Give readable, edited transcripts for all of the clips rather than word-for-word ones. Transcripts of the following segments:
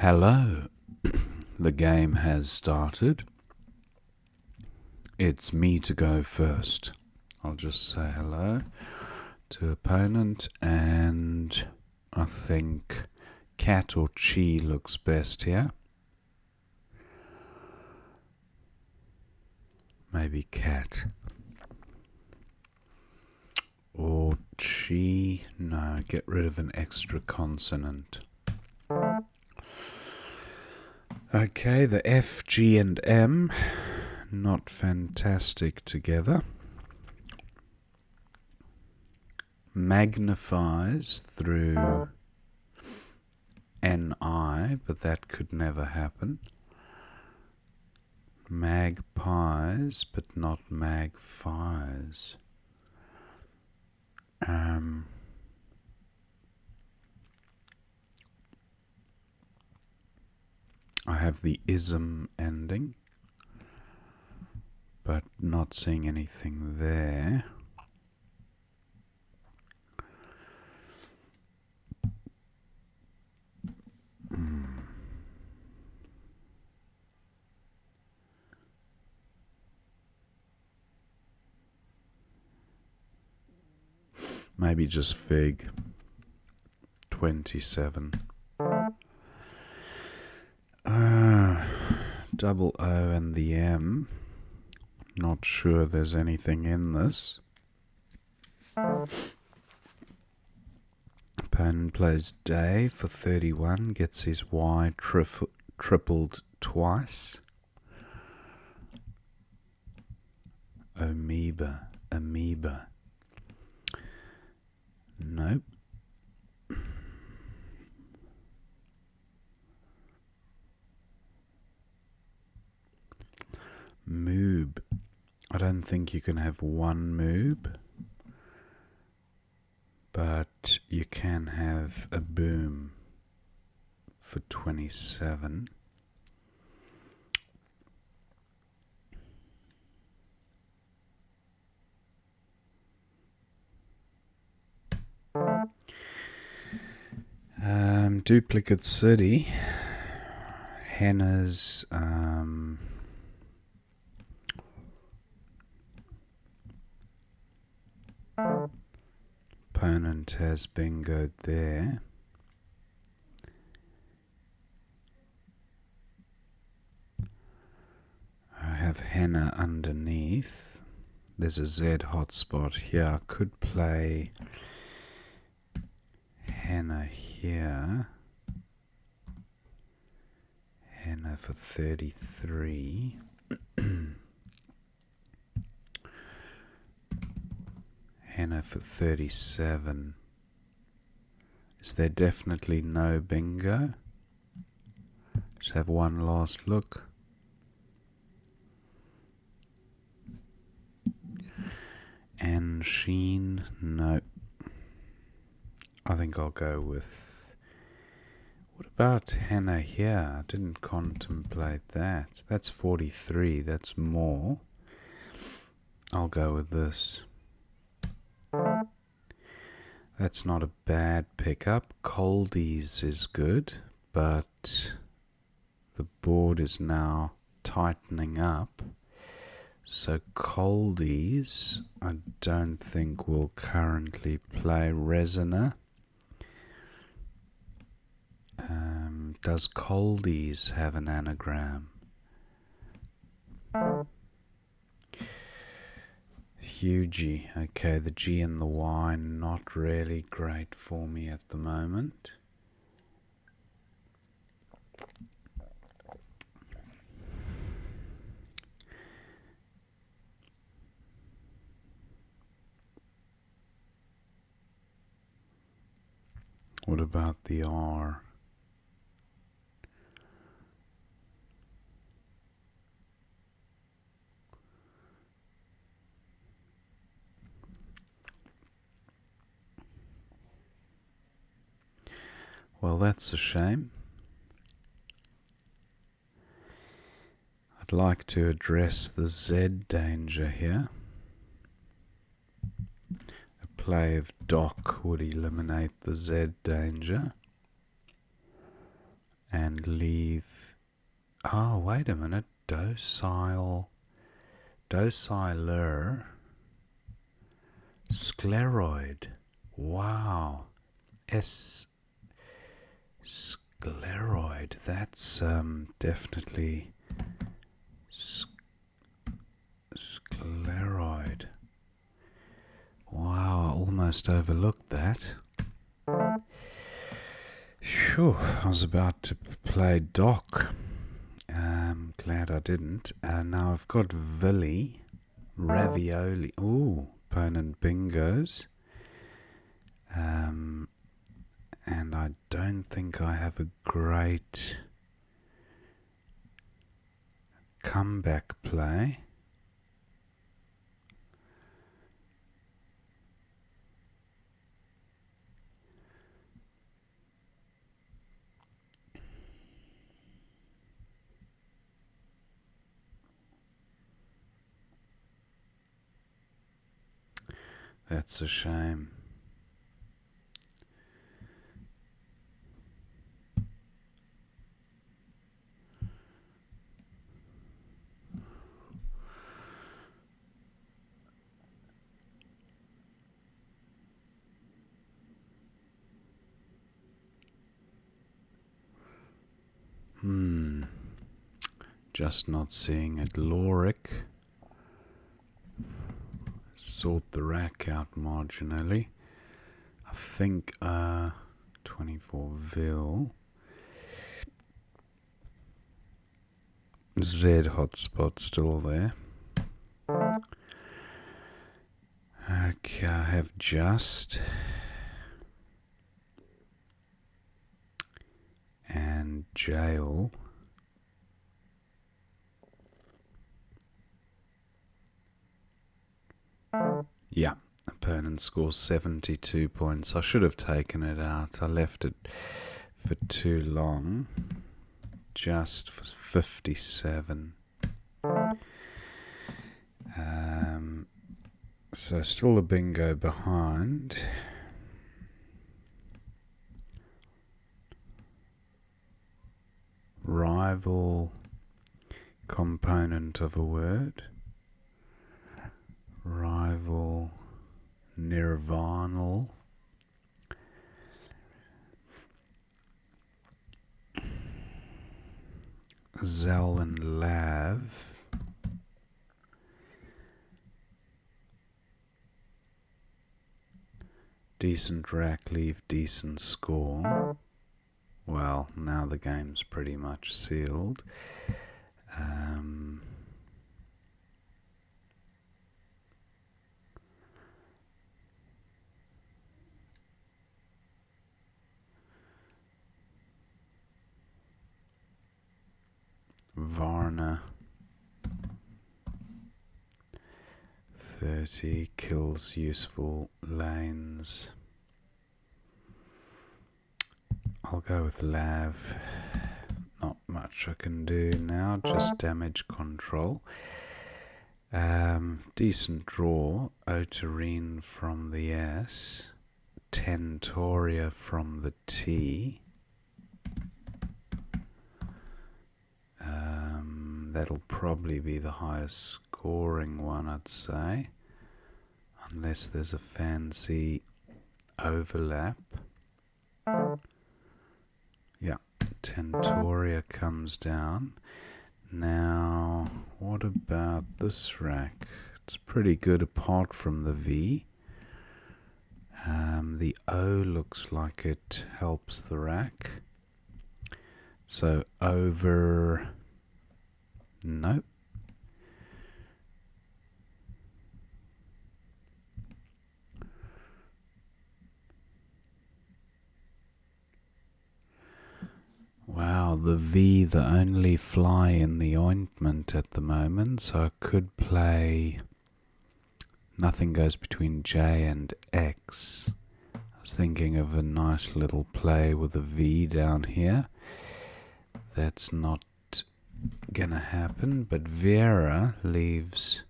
Hello, the game has started. It's me to go first. I'll just say hello to opponent, and I think cat or chi looks best here. Maybe cat. Or chi. No, get rid of an extra consonant. Okay, the F, G, and M, not fantastic together. Magnifies through NI, but that could never happen. Magpies, but not magpies. I have the ism ending, but not seeing anything there. Maybe just fig. 27. Double O and the M. Not sure there's anything in this. Opponent plays day for 31, gets his Y tripled twice. Amoeba. Nope. Moob. I don't think you can have one moob, but you can have a boom for 27. Duplicate city. Henna's opponent has bingoed there. I have henna underneath. There's a Z hotspot here. I could play henna here. Henna for 33. Henna for 37. Is there definitely no bingo? Just have one last look. And sheen, no. I think I'll go with... What about henna here? I didn't contemplate that. That's 43, that's more. I'll go with this. That's not a bad pickup. Coldies is good, but the board is now tightening up. So Coldies, I don't think will currently play Resonor. Does Coldies have an anagram? Hugie. Okay, the G and the Y not really great for me at the moment. What about the R? Well, that's a shame. I'd like to address the Z danger here. A play of Dock would eliminate the Z danger. And and leave... Oh, wait a minute. Dociler. Scleroid. Wow. Scleroid. That's definitely scleroid. Wow, I almost overlooked that. Phew, I was about to play Doc. Glad I didn't. Now I've got Villi, Ravioli. Ooh, opponent bingos. And I don't think I have a great comeback play. That's a shame. Just not seeing it. Loric. Sort the rack out marginally. I think 24 Vil. Z hotspot still there. Okay, I have just and jail. Yeah, opponent scores 72 points. I should have taken it out. I left it for too long. Just for 57. So still a bingo behind. Rival component of a word. Rival nirvanal. Zel and Lav. Decent rack, leave decent score. Well, now the game's pretty much sealed. Varna 30 kills useful lanes. I'll go with Lav. Not much I can do now, just damage control. Decent draw. Otarine from the S. Tentoria from the T. That'll probably be the highest scoring one, I'd say. Unless there's a fancy overlap. Yeah, Tentoria comes down. Now, what about this rack? It's pretty good apart from the V. The O looks like it helps the rack. So over... Nope. Wow, the V, the only fly in the ointment at the moment, so I could play nothing goes between J and X. I was thinking of a nice little play with a V down here. That's not gonna happen, but Vera leaves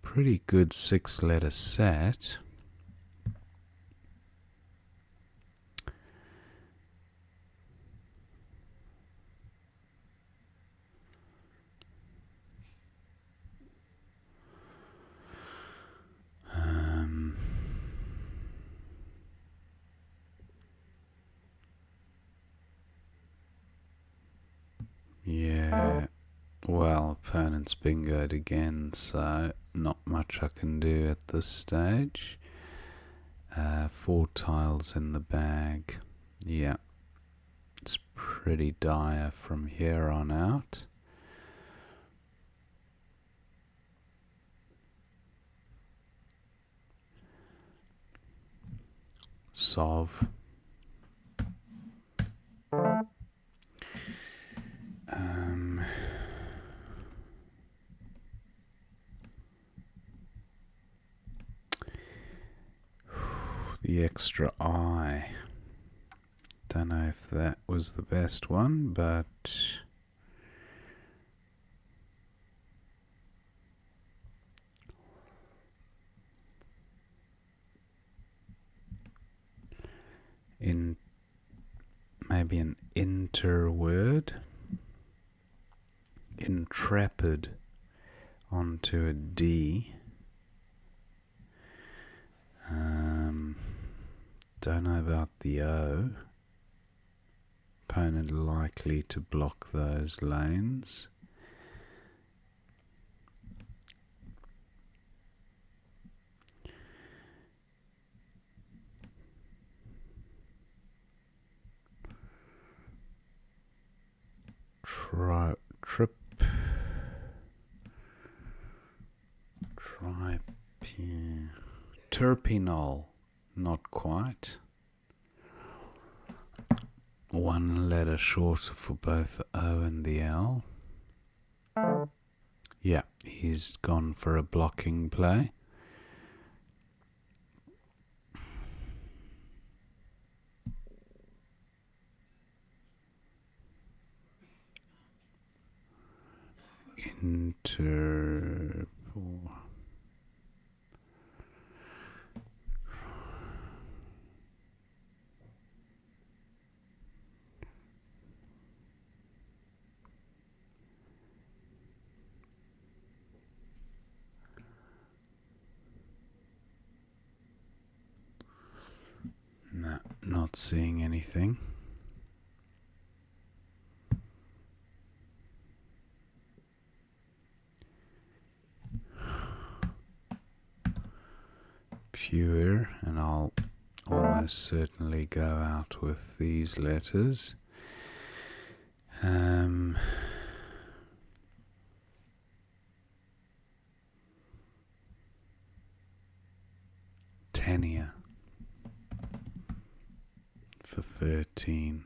pretty good 6-letter set. Yeah. Well, opponent's bingoed again, so not much I can do at this stage. 4 tiles in the bag. Yeah, it's pretty dire from here on out. Sov. The extra I. Don't know if that was the best one, but in maybe an interword. Intrepid onto a D. Don't know about the O. Opponent likely to block those lanes. Terpinol, not quite. One letter shorter for both the O and the L. Yeah, he's gone for a blocking play. No, not seeing anything. Pure, and I'll almost certainly go out with these letters. Tenia for 13.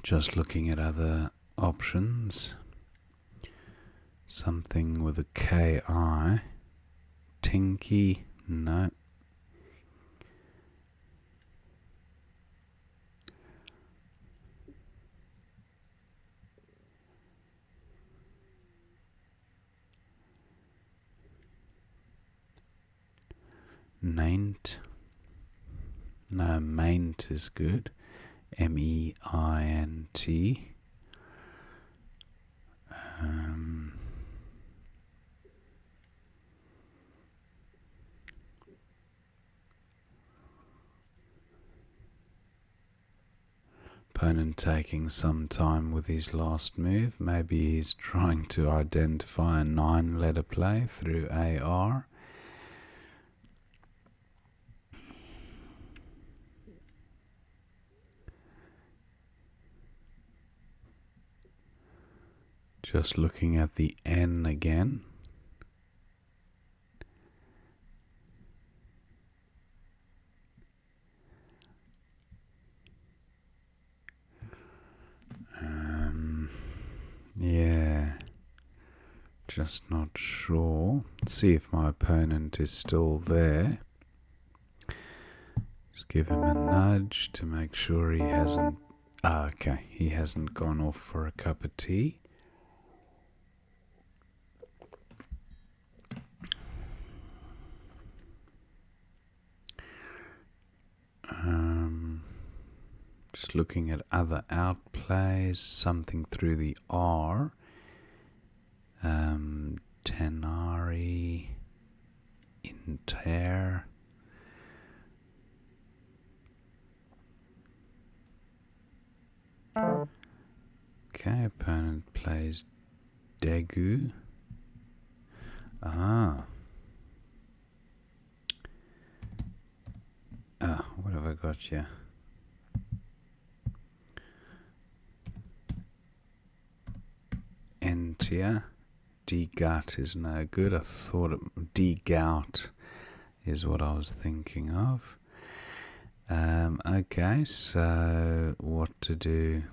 Just looking at other options. Something with a KI. Tinky, no. Maint. No, maint is good. MEINT. Opponent taking some time with his last move. Maybe he's trying to identify a 9-letter play through AR. Just looking at the N again. Yeah, just not sure. See if my opponent is still there. Just give him a nudge to make sure he hasn't... okay, he hasn't gone off for a cup of tea. Just looking at other outplays, something through the R. Tenari, Inter. Okay, opponent plays Daegu. What have I got here? Entia. D-gut is no good. I thought D-gout is what I was thinking of. Okay, so what to do?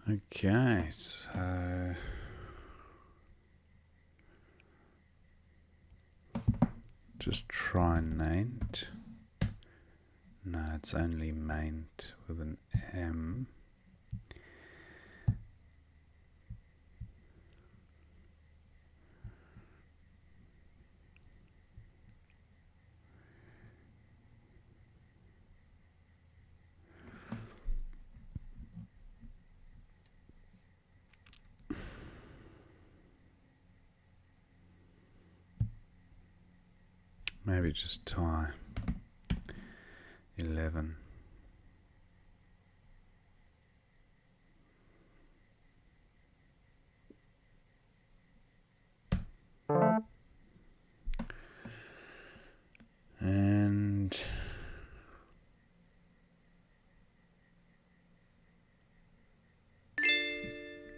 Okay, so just try Naint. No, it's only Maint with an M. Maybe just tie 11. And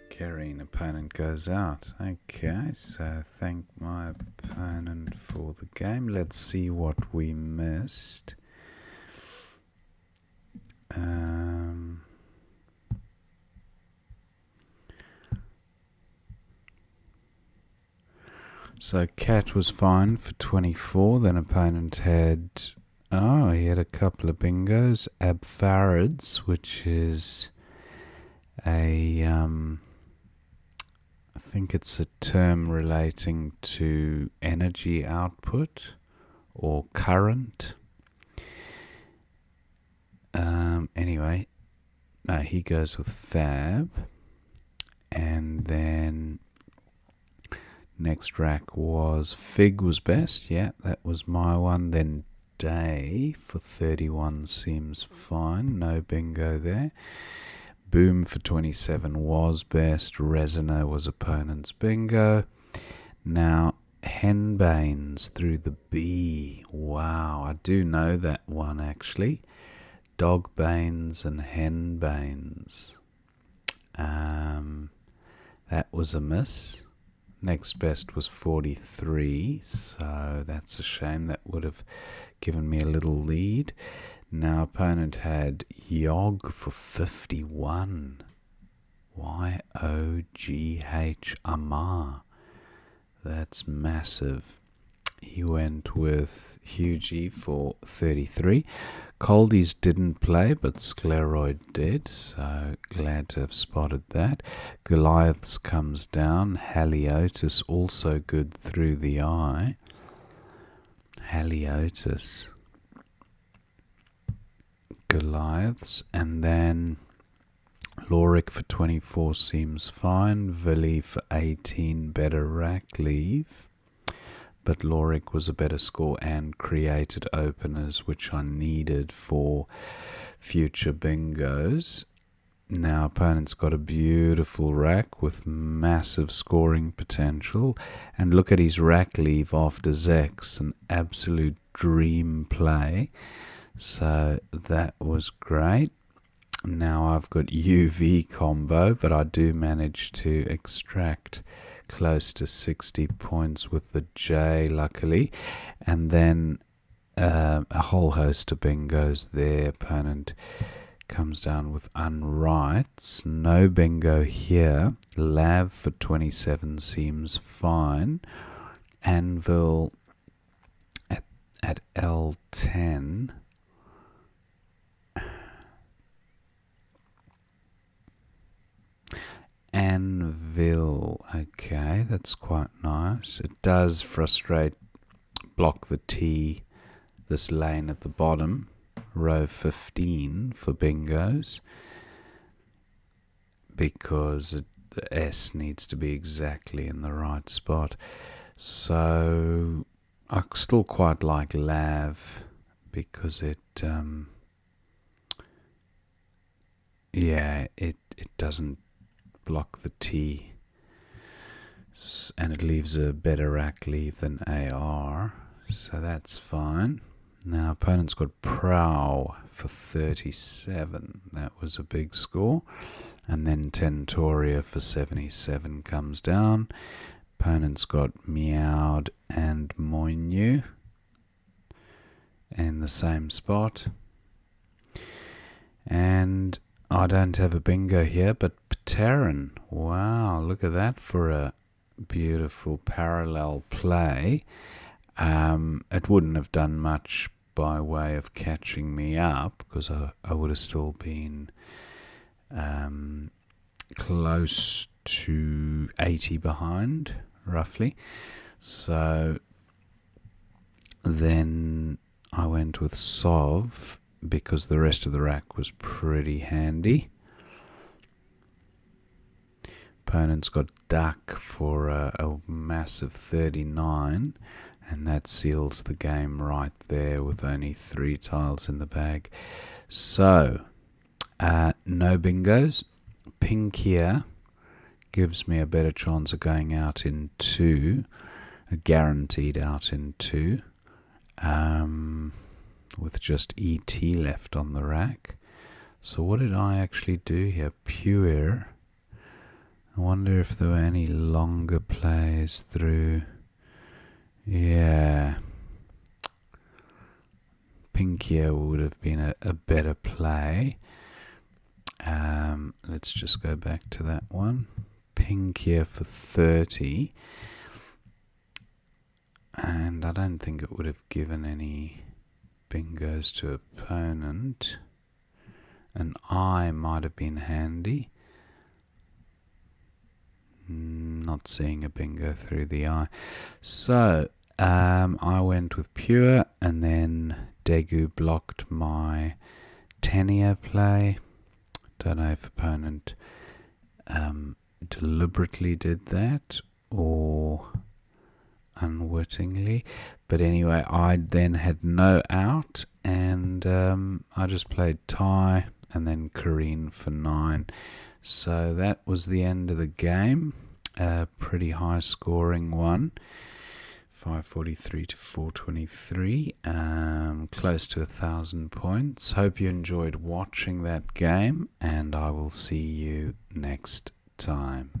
carrying opponent goes out. Okay, so thank my opponent for the game. Let's see what we missed. So Cat was fine for 24. Then opponent had... oh, he had a couple of bingos. Abfarids, which is a... I think it's a term relating to energy output or current. Anyway, no, he goes with Fab. And then next rack was Fig was best. Yeah, that was my one. Then Day for 31 seems fine. No bingo there. Boom for 27 was best. Resonor was opponent's bingo. Now, Henbanes through the B. Wow, I do know that one actually. Dogbanes and Henbanes. That was a miss. Next best was 43, so that's a shame. That would have given me a little lead. Now opponent had Yog for 51. Y-O-G-H Amar. That's massive. He went with Hughie for 33. Coldies didn't play, but Scleroid did, so glad to have spotted that. Goliaths comes down. Haliotis also good through the eye. Haliotis. Goliaths, and then Loric for 24 seems fine. Villy for 18, better rack leave. But Loric was a better score and created openers, which I needed for future bingos. Now opponent's got a beautiful rack with massive scoring potential, and look at his rack leave after Zex, an absolute dream play. So that was great. Now I've got UV combo, but I do manage to extract close to 60 points with the J, luckily, and then a whole host of bingos there. Opponent comes down with unrights. No bingo here. Lav for 27 seems fine. Anvil at L10. Anvil, okay, that's quite nice. It does block the T, this lane at the bottom, row 15 for bingos, because the S needs to be exactly in the right spot. So I still quite like Lav because it doesn't block the T, and it leaves a better rack leave than AR, so that's fine. Now opponent's got Prow for 37, that was a big score, and then Tentoria for 77 comes down. Opponent's got Meowed and Moinu in the same spot, and I don't have a bingo here, but Pteran. Wow, look at that for a beautiful parallel play. It wouldn't have done much by way of catching me up, because I would have still been close to 80 behind, roughly. So then I went with Sov, because the rest of the rack was pretty handy. Opponent's got Duck for a massive 39, and that seals the game right there with only 3 tiles in the bag. So, no bingos. Pink here gives me a better chance of going out in 2, a guaranteed out in 2. With just ET left on the rack. So what did I actually do here? Pure. I wonder if there were any longer plays through. Yeah. Pink here would have been a better play. Let's just go back to that one. Pink here for 30. And I don't think it would have given any bingos to opponent. An I might have been handy. Not seeing a bingo through the eye. So I went with Pure, and then Degu blocked my Tenia play. Don't know if opponent deliberately did that or unwittingly, but anyway, I then had no out, and I just played tie and then Kareen for 9. So that was the end of the game. A pretty high scoring one, 543 to 423, close to 1,000 points. Hope you enjoyed watching that game, and I will see you next time.